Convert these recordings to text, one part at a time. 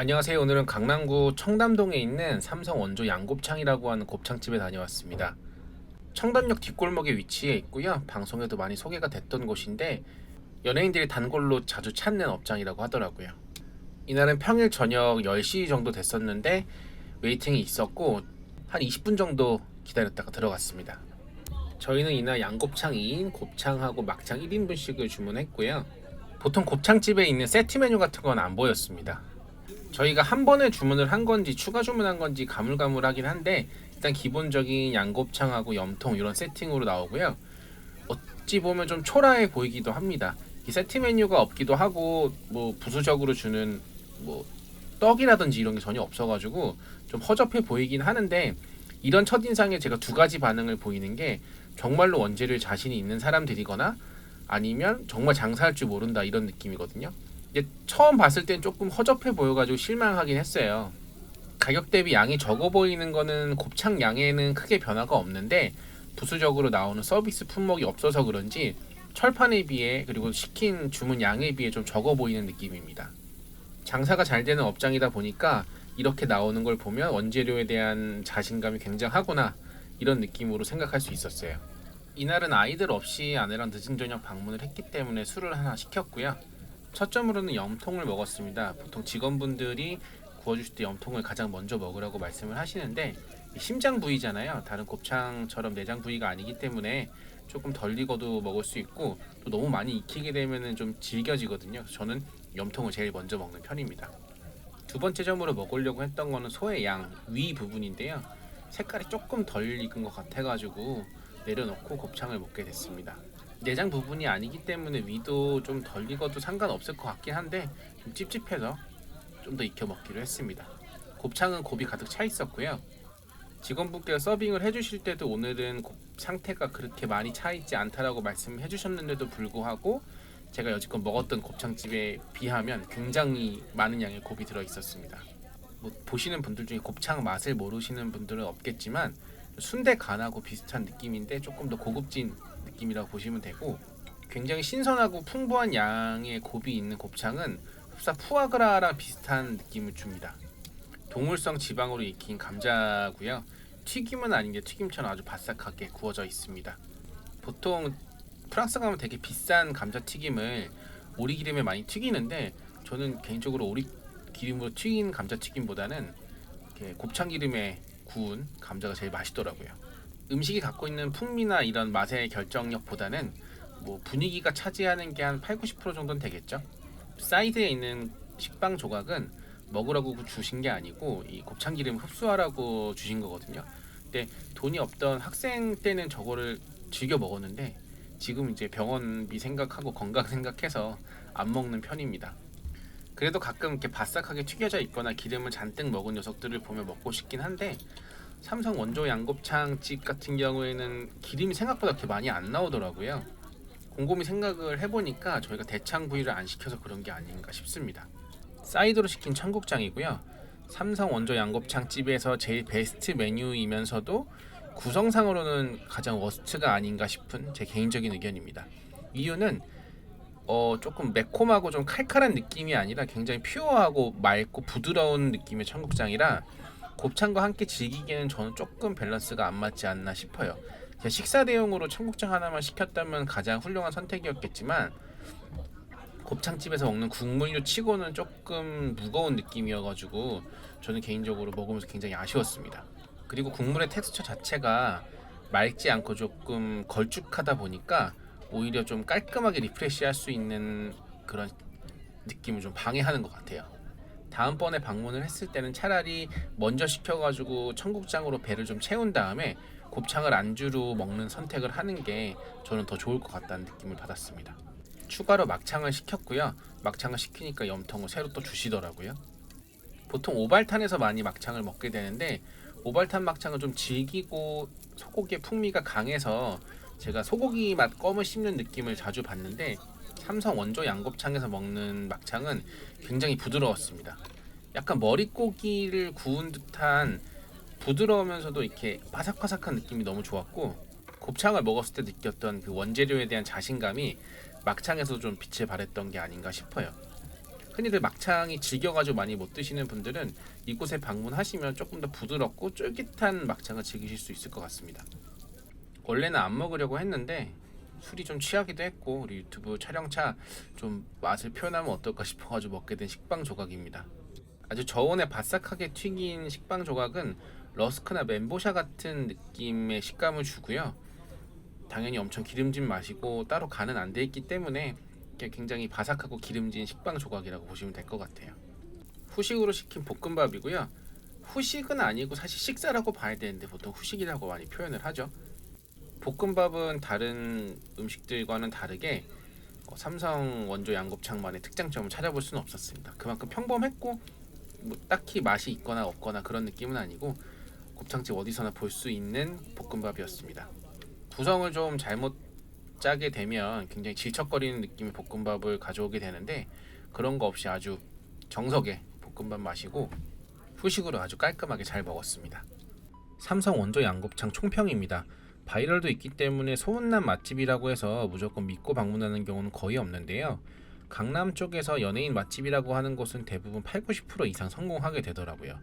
안녕하세요. 오늘은 강남구 청담동에 있는 삼성 원조 양곱창이라고 하는 곱창집에 다녀왔습니다. 청담역 뒷골목에 위치해 있고요. 방송에도 많이 소개가 됐던 곳인데 연예인들이 단골로 자주 찾는 업장이라고 하더라고요. 이날은 평일 저녁 10시 정도 됐었는데 웨이팅이 있었고 한 20분 정도 기다렸다가 들어갔습니다. 저희는 이날 양곱창 2인, 곱창하고 막창 1인분씩을 주문했고요. 보통 곱창집에 있는 세트 메뉴 같은 건 안 보였습니다. 저희가 한 번에 주문을 한 건지 추가 주문한 건지 가물가물하긴 한데 일단 기본적인 양곱창하고 염통 이런 세팅으로 나오고요. 어찌 보면 좀 초라해 보이기도 합니다. 이 세트 메뉴가 없기도 하고 뭐 부수적으로 주는 뭐 떡이라든지 이런 게 전혀 없어가지고 좀 허접해 보이긴 하는데, 이런 첫인상에 제가 두 가지 반응을 보이는 게 정말로 원재료에 자신이 있는 사람들이거나 아니면 정말 장사할 줄 모른다 이런 느낌이거든요. 이제 처음 봤을 땐 조금 허접해 보여가지고 실망하긴 했어요. 가격 대비 양이 적어 보이는 거는 곱창 양에는 크게 변화가 없는데 부수적으로 나오는 서비스 품목이 없어서 그런지 철판에 비해 그리고 시킨 주문 양에 비해 좀 적어 보이는 느낌입니다. 장사가 잘 되는 업장이다 보니까 이렇게 나오는 걸 보면 원재료에 대한 자신감이 굉장하구나 이런 느낌으로 생각할 수 있었어요. 이날은 아이들 없이 아내랑 늦은 저녁 방문을 했기 때문에 술을 하나 시켰고요. 첫 점으로는 염통을 먹었습니다. 보통 직원분들이 구워주실 때 염통을 가장 먼저 먹으라고 말씀을 하시는데 심장 부위잖아요. 다른 곱창처럼 내장 부위가 아니기 때문에 조금 덜 익어도 먹을 수 있고 또 너무 많이 익히게 되면 좀 질겨지거든요. 저는 염통을 제일 먼저 먹는 편입니다. 두 번째 점으로 먹으려고 했던 거는 소의 양 위 부분인데요. 색깔이 조금 덜 익은 것 같아가지고 내려놓고 곱창을 먹게 됐습니다. 내장 부분이 아니기 때문에 위도 좀 덜 익어도 상관없을 것 같긴 한데 좀 찝찝해서 좀 더 익혀 먹기로 했습니다. 곱창은 곱이 가득 차 있었고요. 직원분께서 서빙을 해주실 때도 오늘은 곱 상태가 그렇게 많이 차 있지 않다라고 말씀을 해주셨는데도 불구하고 제가 여지껏 먹었던 곱창집에 비하면 굉장히 많은 양의 곱이 들어 있었습니다. 뭐 보시는 분들 중에 곱창 맛을 모르시는 분들은 없겠지만 순대 간하고 비슷한 느낌인데 조금 더 고급진 느낌이라고 보시면 되고, 굉장히 신선하고 풍부한 양의 곱이 있는 곱창은 흡사 푸아그라랑 비슷한 느낌을 줍니다. 동물성 지방으로 익힌 감자고요. 튀김은 아닌데 튀김처럼 아주 바삭하게 구워져 있습니다. 보통 프랑스 가면 되게 비싼 감자튀김을 오리기름에 많이 튀기는데 저는 개인적으로 오리기름으로 튀긴 감자튀김보다는 이렇게 곱창기름에 구운 감자가 제일 맛있더라고요. 음식이 갖고 있는 풍미나 이런 맛의 결정력보다는 뭐 분위기가 차지하는 게 한 8-90% 정도는 되겠죠. 사이드에 있는 식빵 조각은 먹으라고 주신 게 아니고 이 곱창기름 흡수하라고 주신 거거든요. 근데 돈이 없던 학생 때는 저거를 즐겨 먹었는데 지금 이제 병원비 생각하고 건강 생각해서 안 먹는 편입니다. 그래도 가끔 이렇게 바삭하게 튀겨져 있거나 기름을 잔뜩 먹은 녀석들을 보면 먹고 싶긴 한데, 삼성 원조 양곱창집 같은 경우에는 기름이 생각보다 그렇게 많이 안 나오더라고요. 곰곰이 생각을 해보니까 저희가 대창 부위를 안 시켜서 그런 게 아닌가 싶습니다. 사이드로 시킨 청국장이고요. 삼성 원조 양곱창집에서 제일 베스트 메뉴이면서도 구성상으로는 가장 워스트가 아닌가 싶은 제 개인적인 의견입니다. 이유는 조금 매콤하고 좀 칼칼한 느낌이 아니라 굉장히 퓨어하고 맑고 부드러운 느낌의 청국장이라 곱창과 함께 즐기기에는 저는 조금 밸런스가 안 맞지 않나 싶어요. 제가 식사 대용으로 청국장 하나만 시켰다면 가장 훌륭한 선택이었겠지만 곱창집에서 먹는 국물류 치고는 조금 무거운 느낌이어가지고 저는 개인적으로 먹으면서 굉장히 아쉬웠습니다. 그리고 국물의 텍스처 자체가 맑지 않고 조금 걸쭉하다 보니까 오히려 좀 깔끔하게 리프레시할 수 있는 그런 느낌을 좀 방해하는 것 같아요. 다음번에 방문을 했을 때는 차라리 먼저 시켜가지고 청국장으로 배를 좀 채운 다음에 곱창을 안주로 먹는 선택을 하는 게 저는 더 좋을 것 같다는 느낌을 받았습니다. 추가로 막창을 시켰고요. 막창을 시키니까 염통을 새로 또 주시더라고요. 보통 오발탄에서 많이 막창을 먹게 되는데 오발탄 막창은 좀 질기고 소고기의 풍미가 강해서 제가 소고기 맛 껌을 씹는 느낌을 자주 받는데 삼성 원조 양곱창에서 먹는 막창은 굉장히 부드러웠습니다. 약간 머릿고기를 구운 듯한 부드러우면서도 이렇게 바삭바삭한 느낌이 너무 좋았고, 곱창을 먹었을 때 느꼈던 그 원재료에 대한 자신감이 막창에서 좀 빛을 발했던 게 아닌가 싶어요. 흔히들 막창이 질겨가지고 많이 못 드시는 분들은 이곳에 방문하시면 조금 더 부드럽고 쫄깃한 막창을 즐기실 수 있을 것 같습니다. 원래는 안 먹으려고 했는데 술이 좀 취하기도 했고 우리 유튜브 촬영차 좀 맛을 표현하면 어떨까 싶어가지고 먹게 된 식빵 조각입니다. 아주 저온에 바삭하게 튀긴 식빵 조각은 러스크나 멘보샤 같은 느낌의 식감을 주고요. 당연히 엄청 기름진 맛이고 따로 간은 안 돼 있기 때문에 굉장히 바삭하고 기름진 식빵 조각이라고 보시면 될 것 같아요. 후식으로 시킨 볶음밥이고요. 후식은 아니고 사실 식사라고 봐야 되는데 보통 후식이라고 많이 표현을 하죠. 볶음밥은 다른 음식들과는 다르게 삼성 원조 양곱창만의 특장점을 찾아볼 수는 없었습니다. 그만큼 평범했고 뭐 딱히 맛이 있거나 없거나 그런 느낌은 아니고 곱창집 어디서나 볼 수 있는 볶음밥이었습니다. 구성을 좀 잘못 짜게 되면 굉장히 질척거리는 느낌의 볶음밥을 가져오게 되는데 그런 거 없이 아주 정석의 볶음밥 맛이고 후식으로 아주 깔끔하게 잘 먹었습니다. 삼성 원조 양곱창 총평입니다. 바이럴도 있기 때문에 소문난 맛집이라고 해서 무조건 믿고 방문하는 경우는 거의 없는데요. 강남 쪽에서 연예인 맛집이라고 하는 곳은 대부분 80~90% 이상 성공하게 되더라고요.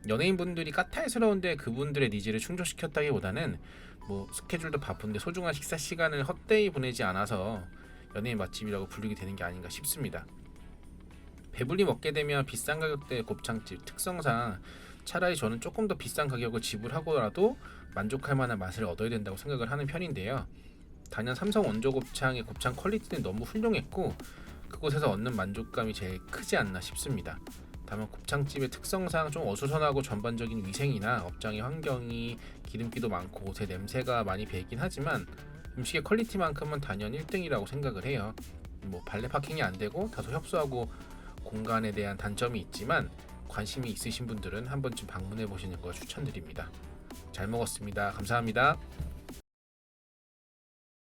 연예인분들이 까탈스러운데 그분들의 니즈를 충족시켰다기보다는 뭐 스케줄도 바쁜데 소중한 식사 시간을 헛되이 보내지 않아서 연예인 맛집이라고 불리게 되는 게 아닌가 싶습니다. 배불리 먹게 되면 비싼 가격대의 곱창집 특성상 차라리 저는 조금 더 비싼 가격을 지불하고라도 만족할 만한 맛을 얻어야 된다고 생각을 하는 편인데요. 단연 삼성 원조 곱창의 곱창 퀄리티는 너무 훌륭했고 그곳에서 얻는 만족감이 제일 크지 않나 싶습니다. 다만 곱창집의 특성상 좀 어수선하고 전반적인 위생이나 업장의 환경이 기름기도 많고 옷에 냄새가 많이 배긴 하지만 음식의 퀄리티만큼은 단연 1등이라고 생각을 해요. 뭐 발레 파킹이 안 되고 다소 협소하고 공간에 대한 단점이 있지만 관심이 있으신 분들은 한 번쯤 방문해 보시는 걸 추천드립니다. 잘 먹었습니다. 감사합니다.